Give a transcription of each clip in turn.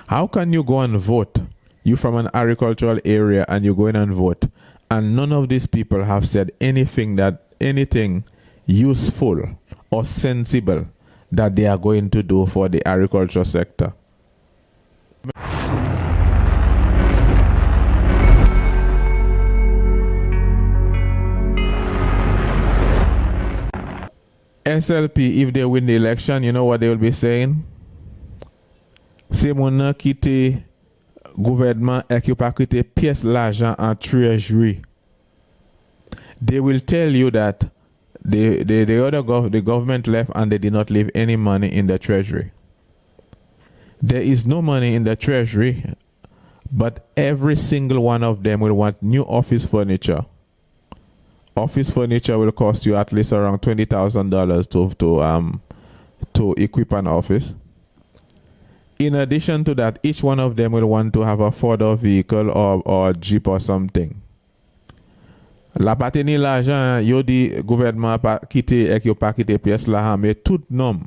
How can you go and vote? You from an agricultural area and you go in and vote, and none of these people have said anything useful or sensible that they are going to do for the agriculture sector. SLP, if they win the election, you know what they will be saying? C'est mon quitter gouvernement et qui pas quitter pièce l'argent en treasury. They will tell you that the government left and they did not leave any money in the treasury. There is no money in the treasury, but every single one of them will want new office furniture. Office furniture will cost you at least around $20,000 to equip an office. In addition to that, each one of them will want to have a further vehicle or jeep or something. La pateni l'argent, yo di gouvernement pa kite ek yo pa kite pièce la, mais tout nom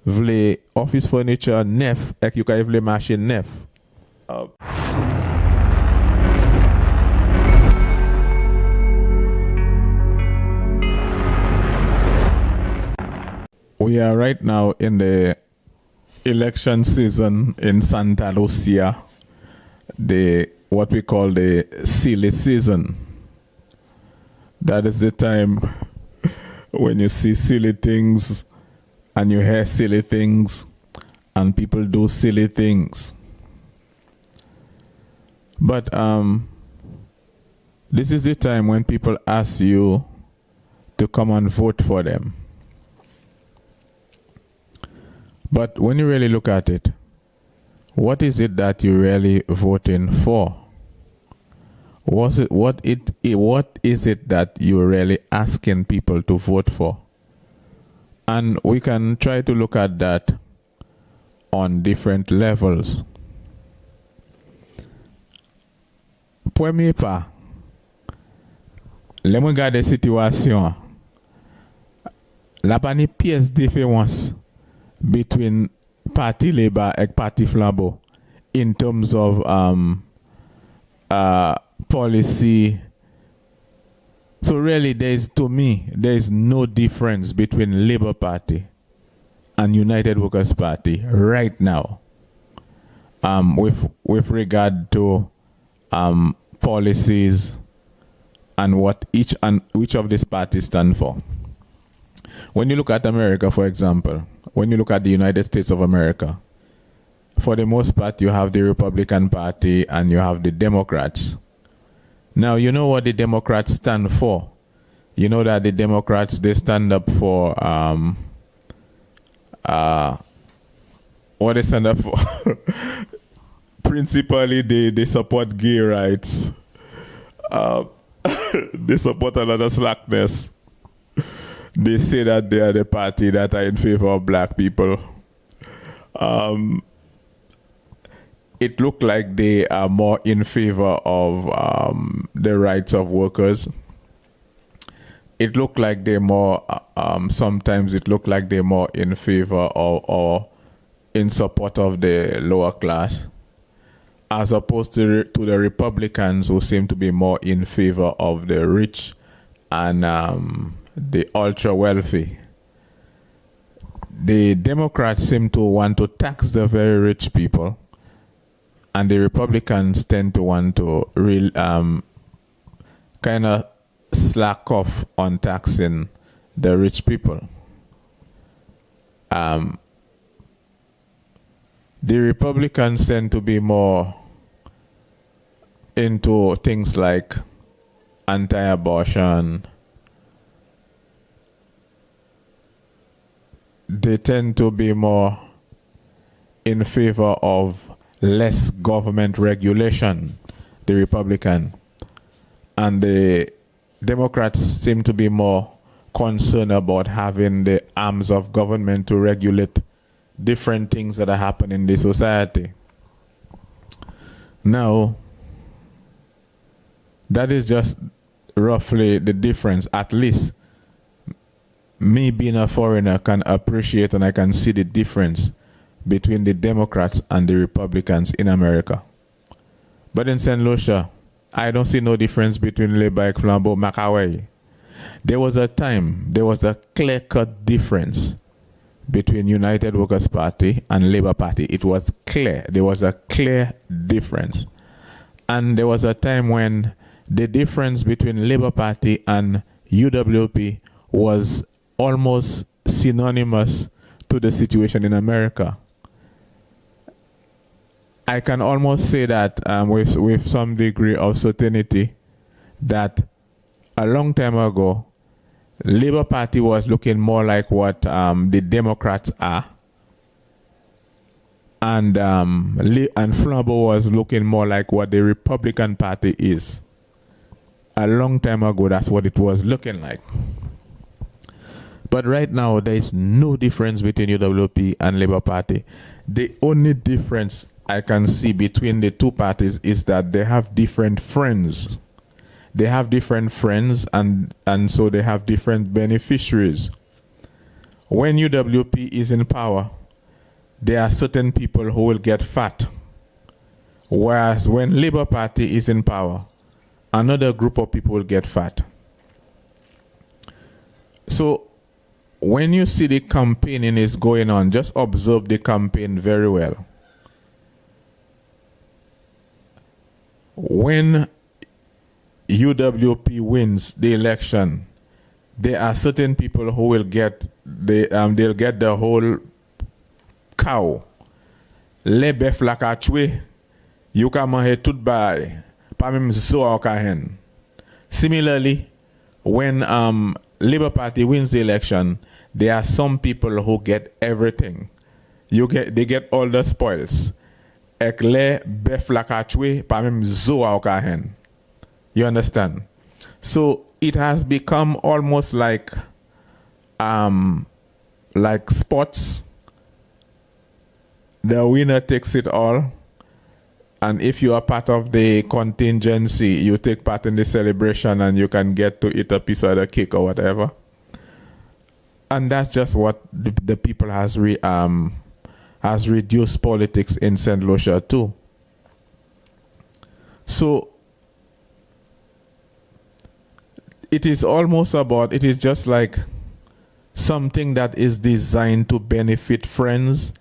vle office furniture neuf ek yo ka vle machine neuf. We are right now in the election season in St Lucia, what we call the silly season. That is the time when you see silly things and you hear silly things and people do silly things. But this is the time when people ask you to come and vote for them. But when you really look at it, what is it that you're really voting for? What is it that you're really asking people to vote for? And we can try to look at that on different levels. Premier pas, les gens regardent la situation. La pas ni pièce différence between Parti Labour and Parti Flambeau in terms of policy. So really, to me, there is no difference between Labour Party and United Workers Party right now, with regard to policies and what which of these parties stand for. When you look at America, for example, when you look at the United States of America, for the most part, you have the Republican Party and you have the Democrats. Now, you know what the Democrats stand for. You know that the Democrats, they stand up for, what they stand up for? Principally, they support gay rights. They support a lot of slackness. They say that they are the party that are in favor of black people. It looked like they are more in favor of the rights of workers. It looked like they're more, sometimes it looked like they're more in favor of or in support of the lower class, as opposed to the Republicans, who seem to be more in favor of the rich and the ultra wealthy. The Democrats seem to want to tax the very rich people, and the Republicans tend to want to kind of slack off on taxing the rich people. The Republicans tend to be more into things like anti-abortion. They tend to be more in favor of less government regulation, the Republican. And the Democrats seem to be more concerned about having the arms of government to regulate different things that are happening in the society. Now, that is just roughly the difference. At least me being a foreigner can appreciate and I can see the difference between the Democrats and the Republicans in America. But in St. Lucia, I don't see no difference between Labour, Flambeau, Macaway. There was a time, there was a clear-cut difference between United Workers' Party and Labour Party. It was clear. There was a clear difference. And there was a time when the difference between Labour Party and UWP was almost synonymous to the situation in America. I can almost say that with some degree of certainty that a long time ago, Labour Party was looking more like what the Democrats are, and Flambeau was looking more like what the Republican Party is. A long time ago, that's what it was looking like. But right now, there is no difference between UWP and Labour Party. The only difference I can see between the two parties is that they have different friends. They have different friends, and so they have different beneficiaries. When UWP is in power, there are certain people who will get fat. Whereas when Labour Party is in power, another group of people will get fat. So when you see the campaigning is going on, just observe the campaign very well. When UWP wins the election, there are certain people who will get they'll get the whole cow. Le bœuf la ka chwe, you ka manje tout bay, pa même zo a ka hen. Similarly, when Labour Party wins the election, there are some people who get everything. They get all the spoils. Ek le bœuf la ka chwe, pa même zo a ka hen. You understand? So it has become almost like sports. The winner takes it all, and if you are part of the contingency, you take part in the celebration and you can get to eat a piece of the cake or whatever. And that's just what the people has reduced politics in St. Lucia too. So it is just like something that is designed to benefit friends,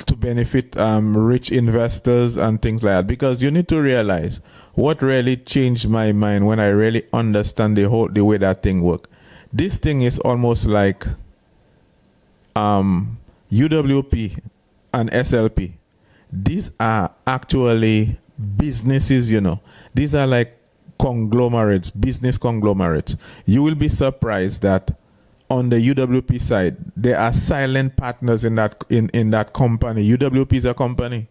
to benefit rich investors and things like that. Because you need to realize what really changed my mind when I really understand the way that thing works. This thing is almost like UWP and SLP. These are actually businesses, you know. These are like conglomerates, business conglomerates. You will be surprised that on the UWP side, there are silent partners in that company. UWP is a company,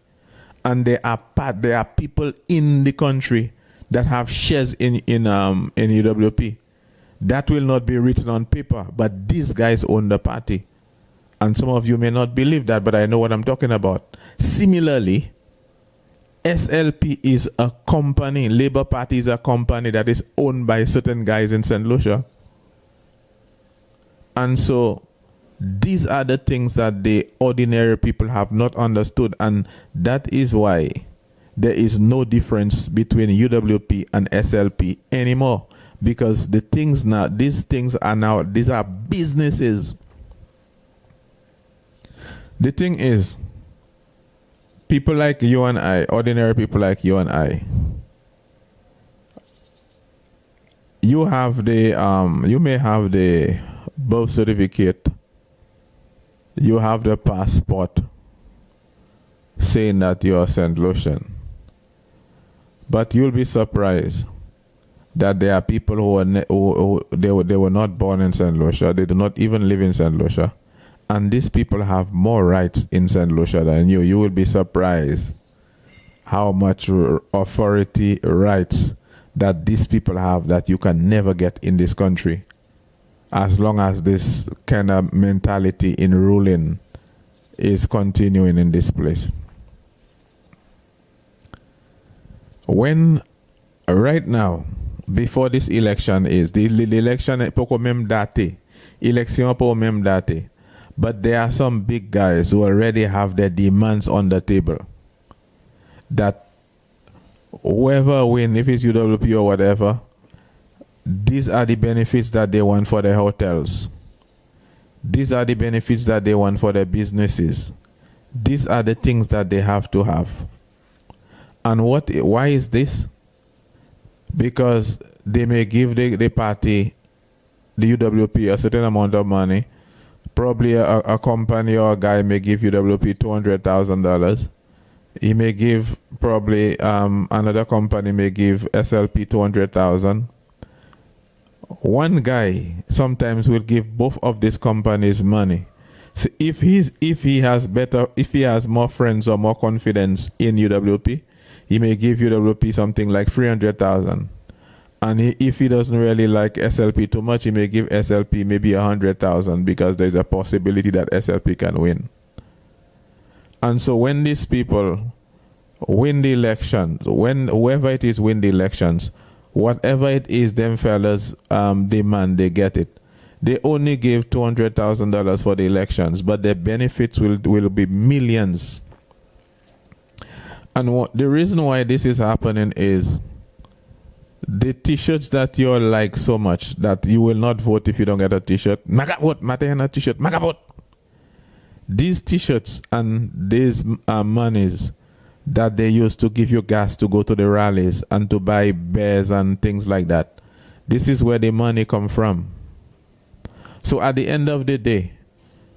and there are people in the country that have shares in UWP. That will not be written on paper, but these guys own the party. And some of you may not believe that, but I know what I'm talking about. Similarly, SLP is a company, Labour Party is a company that is owned by certain guys in St. Lucia. And so these are the things that the ordinary people have not understood, and that is why there is no difference between UWP and SLP anymore, because these are businesses. The thing is, people like you and I, ordinary people like you and I, you may have the birth certificate, you have the passport saying that you're St. Lucian, but you'll be surprised that there are people who were not born in St. Lucia, they do not even live in St. Lucia, and these people have more rights in St. Lucia than you. You will be surprised how much authority, rights that these people have that you can never get in this country, as long as this kind of mentality in ruling is continuing in this place. When right now, before this election is, the election poko même date, election po même date, But there are some big guys who already have their demands on the table. That whoever win, if it's UWP or whatever, these are the benefits that they want for their hotels. These are the benefits that they want for their businesses. These are the things that they have to have. And why is this? Because they may give the party, the UWP, a certain amount of money. Probably a company or a guy may give UWP $200,000. He may give, probably another company may give SLP 200,000. One guy sometimes will give both of these companies money. So if he has more friends or more confidence in UWP, he may give UWP something like 300,000. And if he doesn't really like SLP too much, he may give SLP maybe 100,000 because there's a possibility that SLP can win. And so when these people win the elections, when whoever it is win the elections, whatever it is them fellas demand, they get it. They only gave $200,000 for the elections, but the benefits will be millions. And the reason why this is happening is the t-shirts that you like so much that you will not vote if you don't get a t-shirt. Maga vote, Matehana t-shirt, maga vote. These t-shirts and these monies that they use to give you gas to go to the rallies and to buy bears and things like that, this is where the money come from. So at the end of the day,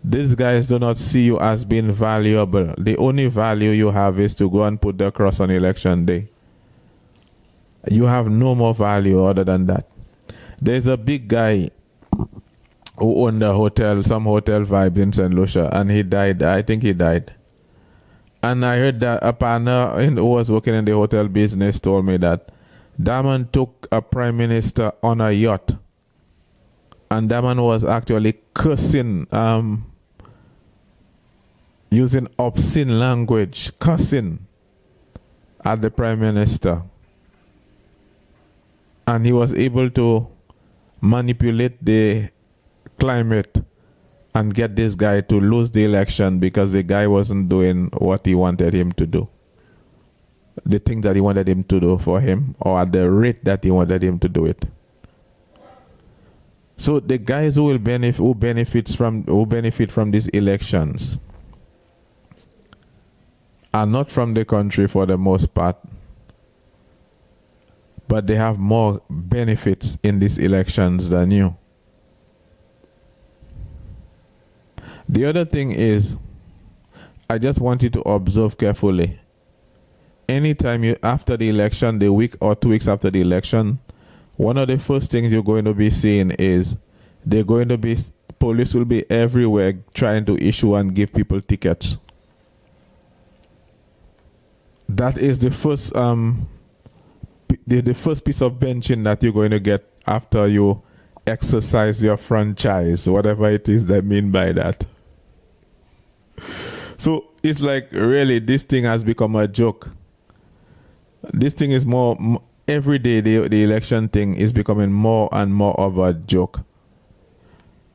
these guys do not see you as being valuable. The only value you have is to go and put the cross on election day. You have no more value other than that. There's a big guy who owned a hotel, some hotel vibes in St Lucia, and he died. I think he died. And I heard that a partner who was working in the hotel business told me that man took a prime minister on a yacht. And that man was actually cursing, using obscene language, cursing at the prime minister. And he was able to manipulate the climate and get this guy to lose the election because the guy wasn't doing what he wanted him to do. The thing that he wanted him to do for him, or at the rate that he wanted him to do it. So the guys who benefit from these elections are not from the country for the most part, but they have more benefits in these elections than you. The other thing is, I just want you to observe carefully. Anytime after the election, the week or 2 weeks after the election, one of the first things you're going to be seeing is police will be everywhere trying to issue and give people tickets. That is the first the first piece of benching that you're going to get after you exercise your franchise, whatever it is they mean by that. So it's like, really, this thing has become a joke. This thing is more, every day the election thing is becoming more and more of a joke.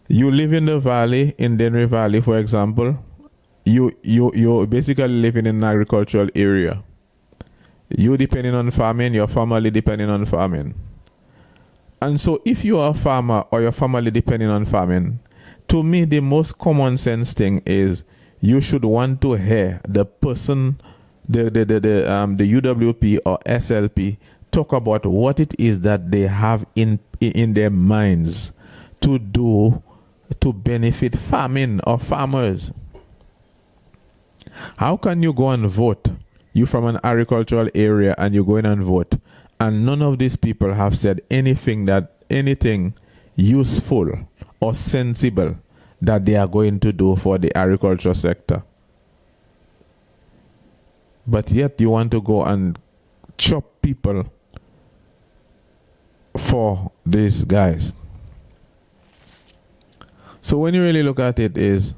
You live in the valley, in Denry Valley, for example, you're basically living in an agricultural area. You depending on farming, your family depending on farming. And so if you are a farmer or your family depending on farming, to me the most common sense thing is you should want to hear the person, the UWP or SLP talk about what it is that they have in their minds to do to benefit farming or farmers. How can you go and vote? You from an agricultural area and you go in and vote, and none of these people have said anything useful or sensible that they are going to do for the agriculture sector. But yet you want to go and chop people for these guys. So when you really look at it, is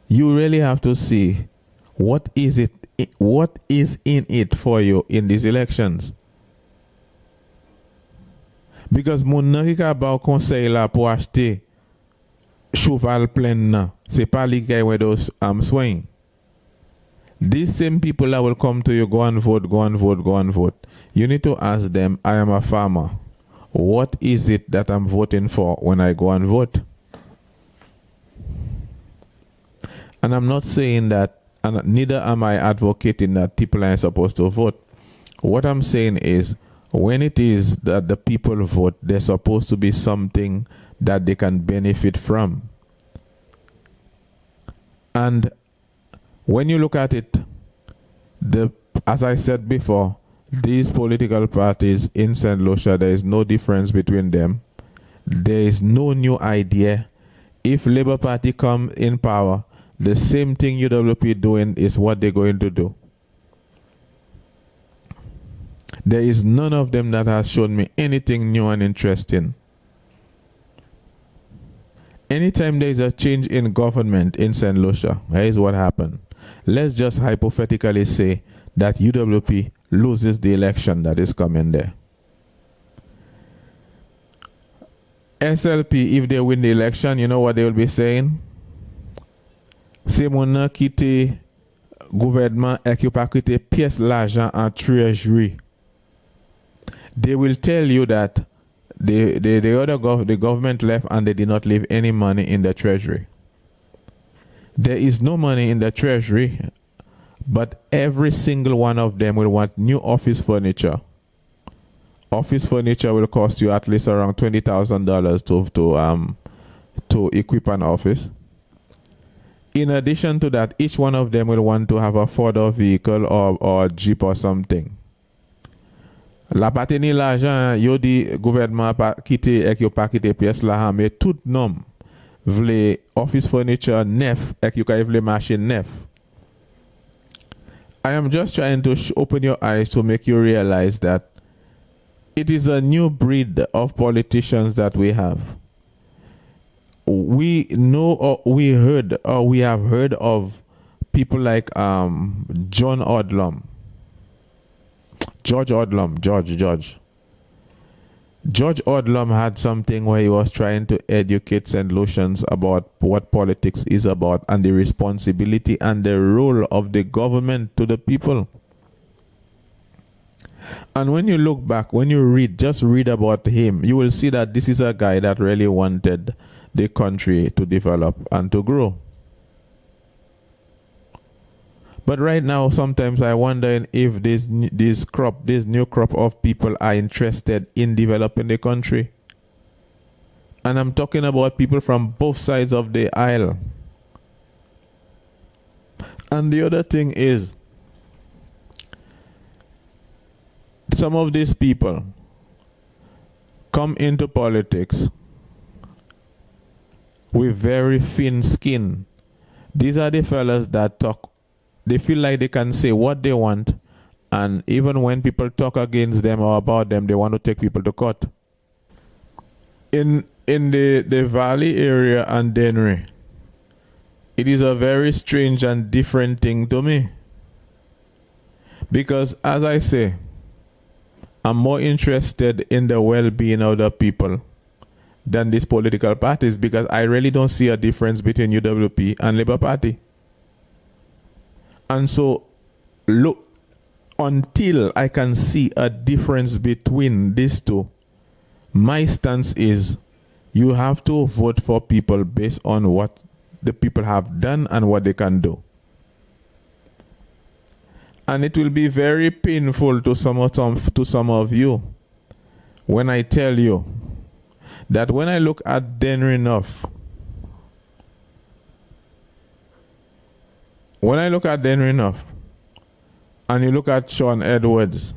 you really have to see what is in it for you in these elections. Because moun nan ki ka ba conseil la pour acheter cheval plein nan. C'est pas les gars where those swing. These same people that will come to you, go and vote, go and vote, go and vote. You need to ask them, I am a farmer. What is it that I'm voting for when I go and vote? And I'm not saying that, and neither am I advocating that people aren't supposed to vote. What I'm saying is, when it is that the people vote, there's supposed to be something that they can benefit from. And when you look at it, as I said before, these political parties in St. Lucia, there is no difference between them. There is no new idea. If Labour Party come in power, the same thing UWP doing is what they're going to do. There is none of them that has shown me anything new and interesting. Anytime there is a change in government in St. Lucia, here's what happened. Let's just hypothetically say that UWP loses the election that is coming there. SLP, if they win the election, you know what they will be saying? C'est mon nan qui te gouvernement et qui pas quitter pièce l'argent en treasury. They will tell you that the government left and they did not leave any money in the treasury. There is no money in the treasury, but every single one of them will want new office furniture. Office furniture will cost you at least around $20,000 to equip an office. In addition to that, each one of them will want to have a Ford vehicle or a Jeep or something. La pateni l'argent, yo di gouvernement pa kite ek yo pa kite pièce la, mais tout nom vle office furniture neuf ek yo ka vle machine neuf. I am just trying to open your eyes to make you realize that it is a new breed of politicians that we have. We know or we heard or we have heard of people like George Odlum. George Odlum had something where he was trying to educate St. Lucians about what politics is about and the responsibility and the role of the government to the people. And when you look back, when you read, just read about him, you will see that this is a guy that really wanted the country to develop and to grow. But right now, sometimes I wonder if this new crop of people are interested in developing the country. And I'm talking about people from both sides of the aisle. And the other thing is, some of these people come into politics with very thin skin. These are the fellas that talk. They feel like they can say what they want, and even when people talk against them or about them, they want to take people to court. In the Valley area and Dennery, it is a very strange and different thing to me. Because as I say, I'm more interested in the well-being of the people than these political parties, because I really don't see a difference between UWP and Labour Party. And so, look, until I can see a difference between these two, my stance is you have to vote for people based on what the people have done and what they can do. And it will be very painful to some of you when I tell you that when I look at Dennery North, and you look at Sean Edwards,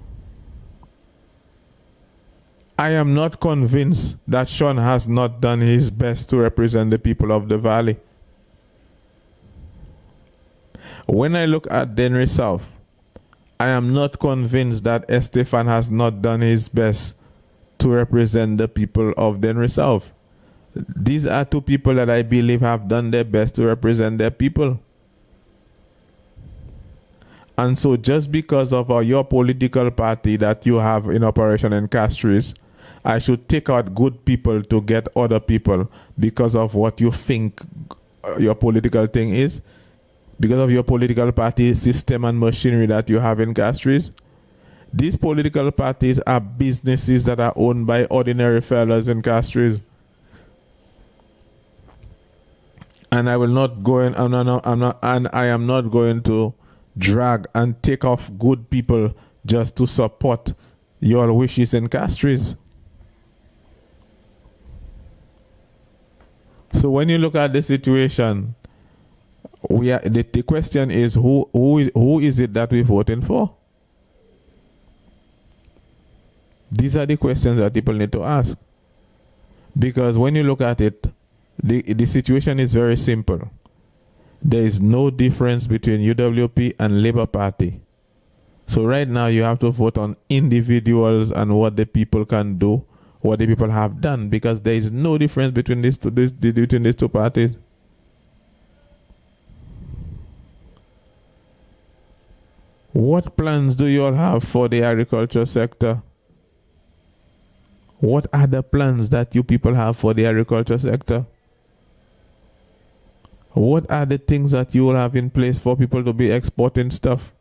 I am not convinced that Sean has not done his best to represent the people of the valley. When I look at Dennery South, I am not convinced that Estefan has not done his best to represent the people of Dennery South. These are two people that I believe have done their best to represent their people. And so just because of your political party that you have in operation in Castries, I should take out good people to get other people because of what you think your political thing is, because of your political party system and machinery that you have in Castries. These political parties are businesses that are owned by ordinary fellas in Castries. And I will not go in, and I am not going to drag and take off good people just to support your wishes in Castries. So when you look at the situation, the question is who is it that we're voting for? These are the questions that people need to ask. Because when you look at it, the situation is very simple. There is no difference between UWP and Labour Party. So right now you have to vote on individuals and what the people can do, what the people have done, because there is no difference between these two parties. What plans do you all have for the agriculture sector? What are the plans that you people have for the agriculture sector? What are the things that you will have in place for people to be exporting stuff?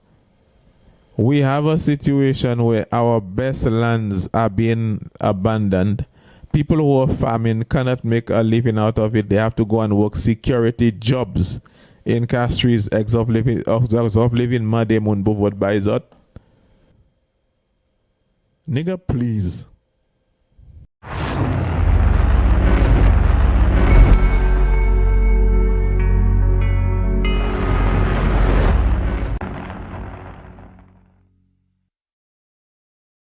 We have a situation where our best lands are being abandoned. People who are farming cannot make a living out of it. They have to go and work security jobs in Castries, exof living Made Mun Buvot Baizot. Nigga, please.